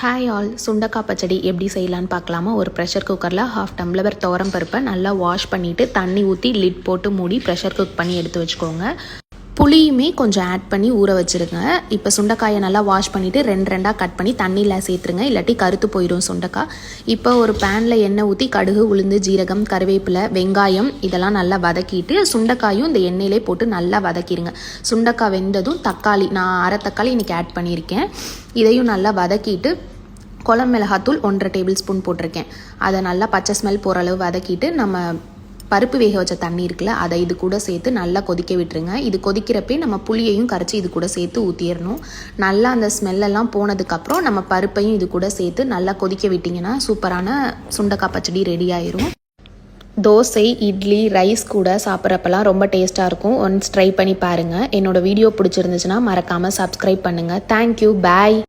Hi all, சுண்டக்காய் பச்சடி எப்படி செய்யலான்னு பார்க்கலாமா. ஒரு ப்ரெஷர் குக்கரில் 1/2 டம்ளர் துவரம் பருப்பை நல்லா வாஷ் பண்ணிவிட்டு தண்ணி ஊற்றி லிட் போட்டு மூடி ப்ரெஷர் குக் பண்ணி எடுத்து வச்சுக்கோங்க. புளியுமே கொஞ்சம் ஆட் பண்ணி ஊற வச்சுருங்க. இப்போ சுண்டைக்காயை நல்லா வாஷ் பண்ணிவிட்டு ரெண்டாக கட் பண்ணி தண்ணியில் சேர்த்துருங்க, இல்லாட்டி கருத்து போயிடும் சுண்டைக்காய். இப்போ ஒரு பேனில் எண்ணெய் ஊற்றி கடுகு, உளுந்து, ஜீரகம், கருவேப்பிலை, வெங்காயம் இதெல்லாம் நல்லா வதக்கிட்டு சுண்டைக்காயும் இந்த எண்ணெயிலே போட்டு நல்லா வதக்கிடுங்க. சுண்டைக்காய் வெந்ததும் தக்காளி, நான் அரை தக்காளி இன்றைக்கி ஆட் பண்ணியிருக்கேன். இதையும் நல்லா வதக்கிட்டு குழம்பு மிளகாத்தூள் 1.5 டேபிள் ஸ்பூன் போட்டிருக்கேன். அதை நல்லா பச்சை ஸ்மெல் போகிற அளவு வதக்கிட்டு நம்ம பருப்பு வேக வச்ச தண்ணி இருக்குல்ல, அதை இது கூட சேர்த்து நல்லா கொதிக்க விட்டுருங்க. இது கொதிக்கிறப்பே நம்ம புளியையும் கரைச்சி இது கூட சேர்த்து ஊற்றிடணும். நல்லா அந்த ஸ்மெல்லெல்லாம் போனதுக்கப்புறம் நம்ம பருப்பையும் இது கூட சேர்த்து நல்லா கொதிக்க விட்டிங்கன்னா சூப்பரான சுண்டைக்காய் பச்சடி ரெடி ஆயிரும். தோசை, இட்லி, ரைஸ் கூட சாப்பிட்றப்பெல்லாம் ரொம்ப டேஸ்ட்டாக இருக்கும். ஒன்ஸ் ட்ரை பண்ணி பாருங்கள். என்னோடய வீடியோ பிடிச்சிருந்துச்சுன்னா மறக்காமல் சப்ஸ்கிரைப் பண்ணுங்கள். தேங்க்யூ, பாய்.